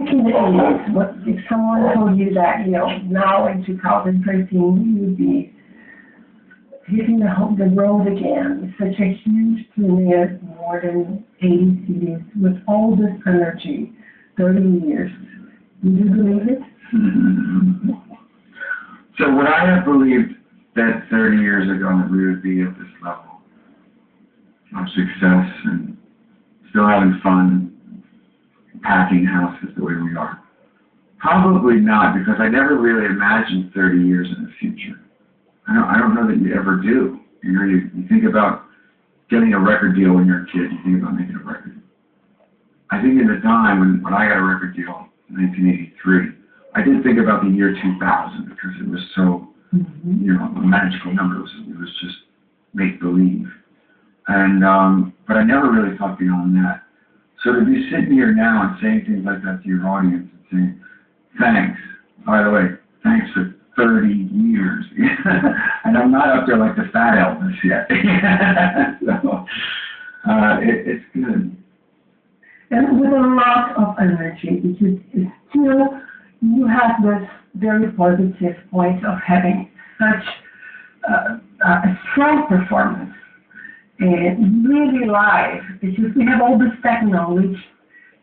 In the 80s, what, if someone told you that, now in 2013, you would be hitting the road again, such a huge premiere, more than 80 cities, with all this energy, 30 years. Would you believe it? So would I have believed that 30 years ago that we would be at this level of success and still having fun, packing houses the way we are? Probably not, because I never really imagined 30 years in the future. I don't know that you ever do. You think about getting a record deal when you're a kid. You think about making a record. I think in the time when I got a record deal in 1983, I did think about the year 2000 because it was so, a magical number. It was just make-believe. And but I never really thought beyond that. So to be sitting here now and saying things like that to your audience and saying, thanks, by the way, thanks for 30 years. And I'm not up there like the fat Elvis yet. So it's good. And with a lot of energy, because it's still, you have this very positive point of having such a strong performance. And really live, because we have all this technology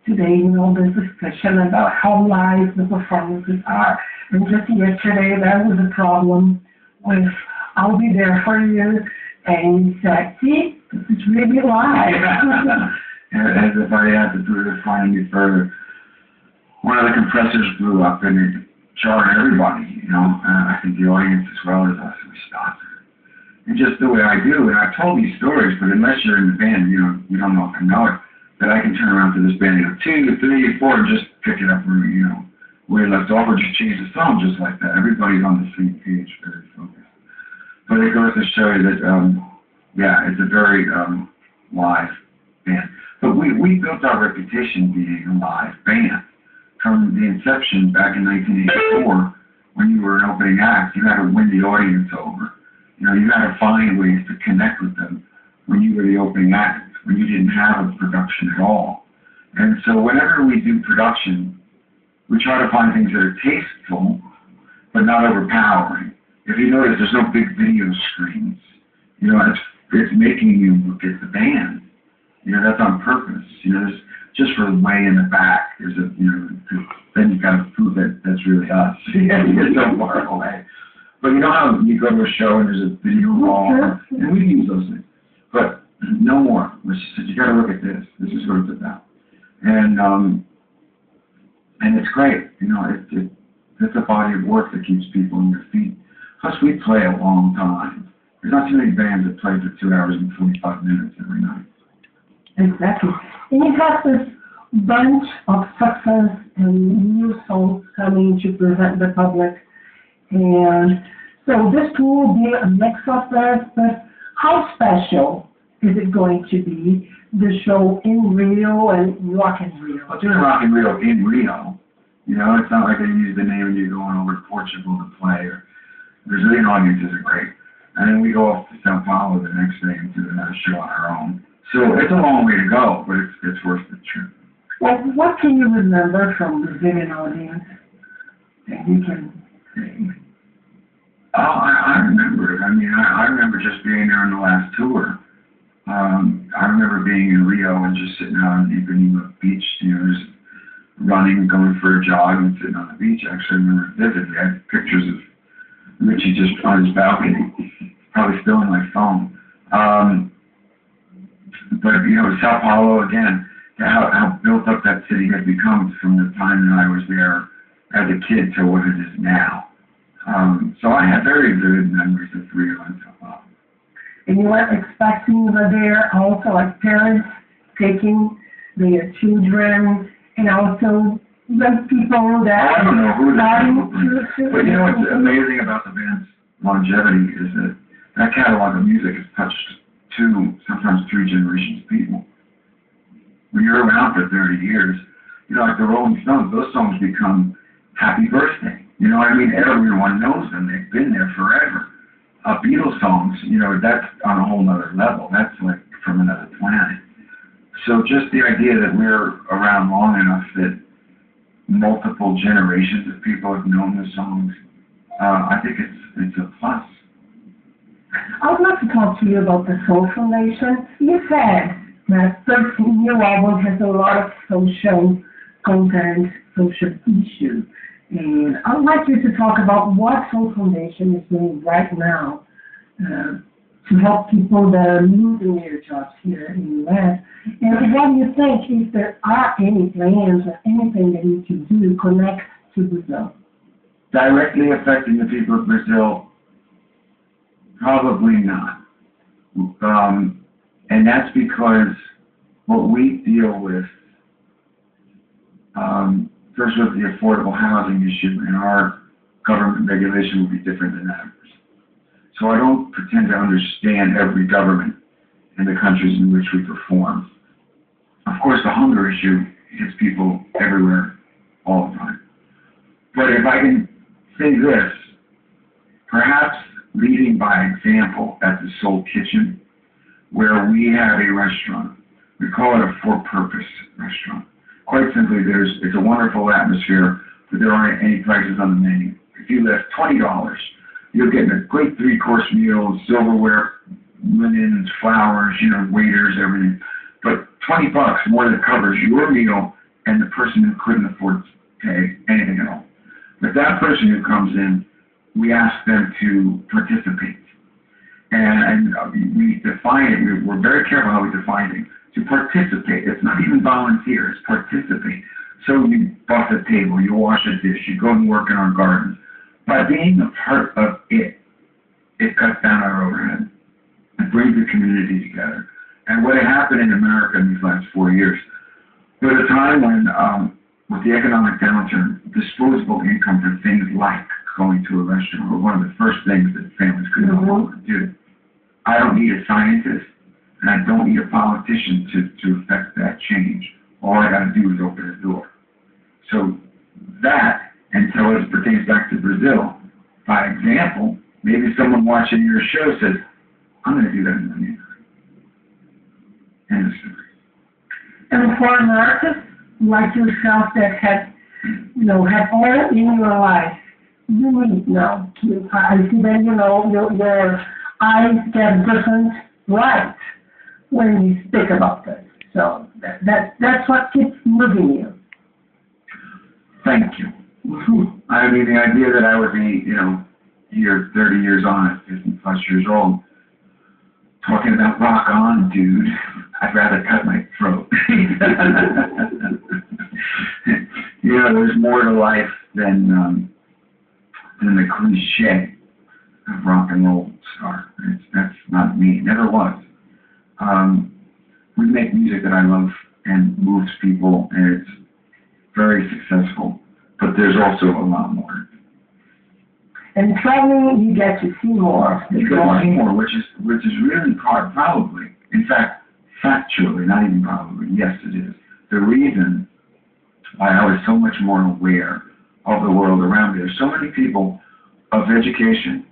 today, all this discussion about how live the performances are. And just yesterday, there was a problem with I'll Be There For You, and you said, see, this is really live. As if I had to do it any further. One of the compressors blew up and it jarred everybody, I think the audience as well as us, we stopped. And just the way I do, and I've told these stories, but unless you're in the band, you don't know if I know it, that I can turn around to this band, 2, 3, 4, and just pick it up where, where you left off, or just change the song just like that. Everybody's on the same page, very focused. But it goes to show you that, it's a very live band. But we built our reputation being a live band. From the inception back in 1984, when you were an opening act, you had to win the audience over. You had to find ways to connect with them when you were the opening act, when you didn't have a production at all. And so whenever we do production, we try to find things that are tasteful, but not overpowering. If you notice, there's no big video screens. It's making you look at the band. That's on purpose. There's just for way in the back. There's then you got to prove that that's really us. You're so far away. But you know how you go to a show and there's a video wall, and we use those things. But no more. You got to look at this. This is what it's about. And it's great. It's a body of work that keeps people on their feet. Plus, we play a long time. There's not too many bands that play for 2 hours and 45 minutes every night. Exactly. And you have this bunch of success and new songs coming to present the public. And so this tour will be a mix of that, but how special is it going to be, the show in Rio and Rock in Rio? Well, doing Rock in Rio in Rio, it's not like they use the name and you're going over to Portugal to play. Brazilian audiences are great. And then we go off to Sao Paulo the next day and do another show on our own. So it's a long way to go, but it's worth the trip. Well, what can you remember from the Brazilian audience that you can say? Oh, I remember it. I remember just being there on the last tour. I remember being in Rio and just sitting out on the Ipanema beach, just running, going for a jog and sitting on the beach. Actually, I remember vividly. I had pictures of Richie just on his balcony, probably still in my phone. But, Sao Paulo, again, how built up that city had become from the time that I was there as a kid to what it is now. So I have very vivid memories of Rio and Sao Paulo. And you were expecting over there also like parents taking their children and also young people that... I don't know who they are. But what's amazing about the band's longevity is that that catalog of music has touched 2, sometimes 3 generations of people. When you're around for 30 years, like the Rolling Stones, those songs become happy birthday. You know what I mean? Everyone knows them. They've been there forever. Beatles songs, that's on a whole nother level. That's like from another planet. So just the idea that we're around long enough that multiple generations of people have known the songs, I think it's a plus. I would like to talk to you about the social nation. You said that 13 new album has a lot of social content, social issues. And I would like you to talk about what Social Nation is doing right now to help people that are losing their jobs here in the U.S. And what do you think, if there are any plans or anything that you can do to connect to Brazil? Directly affecting the people of Brazil, probably not. And that's because what we deal with, first with the affordable housing issue, and our government regulation will be different than ours. So I don't pretend to understand every government in the countries in which we perform. Of course, the hunger issue hits people everywhere, all the time. But if I can say this, perhaps leading by example at the Soul Kitchen, where we have a restaurant. We call it a for-purpose restaurant. Quite simply, it's a wonderful atmosphere, but there aren't any prices on the menu. If you left $20, you'll get a great three-course meal, silverware, linens, flowers, waiters, everything. But $20 more than covers your meal and the person who couldn't afford to pay anything at all. But that person who comes in, we ask them to participate. And we define it, we're very careful how we define it. To participate, it's not even volunteer, it's participate. So you buff a table, you wash a dish, you go and work in our gardens. By being a part of it, it cuts down our overhead. It brings the community together. And what had happened in America in these last 4 years, there was a time when, with the economic downturn, disposable income for things like going to a restaurant were one of the first things that families couldn't afford to do. I don't need a scientist, and I don't need a politician to affect that change. All I got to do is open a door. So that, until it pertains back to Brazil, by example, maybe someone watching your show says, I'm going to do that in my neighborhood. End of story. And for an artist like yourself that had all in your life, you need now to, I see that, your eyes get different light when you speak about this. So that's what keeps moving you. Thank you. I mean, the idea that I would be, 30 years on at 50 plus years old, talking about rock on, dude, I'd rather cut my throat. There's more to life than the cliche of rock and roll star. That's not me. It never was. We make music that I love and moves people, and it's very successful. But there's also a lot more. And traveling, you get to see more. You get to see more, which is really probably, in fact, factually, not even probably, yes it is, the reason why I was so much more aware of the world around me. There's so many people of education,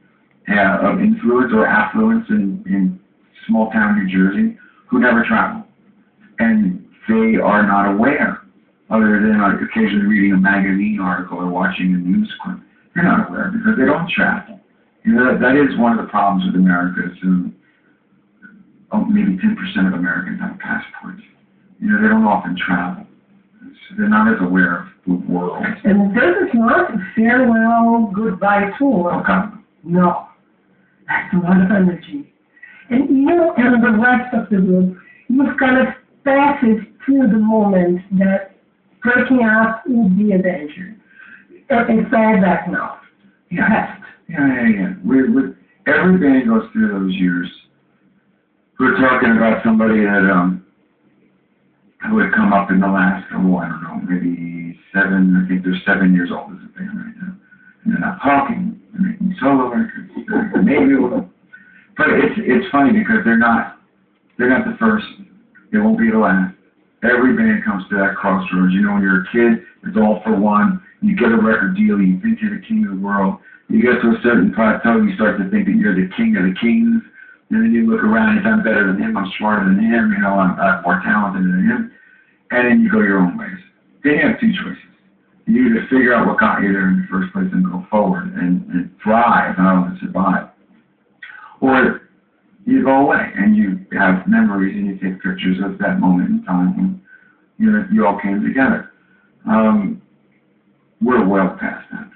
of influence or affluence in small town New Jersey who never travel. And they are not aware, other than occasionally reading a magazine article or watching a news clip. They're not aware because they don't travel. That is one of the problems with America. Maybe 10% of Americans have passports. They don't often travel. So they're not as aware of the world. And this is not a farewell, goodbye tour. Okay. No. That's a lot of energy. And you and the rest of the group, you've kind of passed through the moment that breaking up would be a danger. It's all back now. Yeah. Yeah. Every band goes through those years. We're talking about somebody that who had come up in the last, I don't know, maybe 7, I think they're 7 years old as a band right now. And they're not talking, they're making solo records, maybe a little. But it's funny because they're not the first, they won't be the last. Every band comes to that crossroads. When you're a kid, it's all for one. You get a record deal, you think you're the king of the world. You get to a certain plateau, you start to think that you're the king of the kings. And then you look around, if I'm better than him, I'm smarter than him, I'm more talented than him. And then you go your own ways. Then you have two choices. you either figure out what got you there in the first place and go forward and thrive and survive, or you go away and you have memories and you take pictures of that moment in time when you all came together. We're well past that.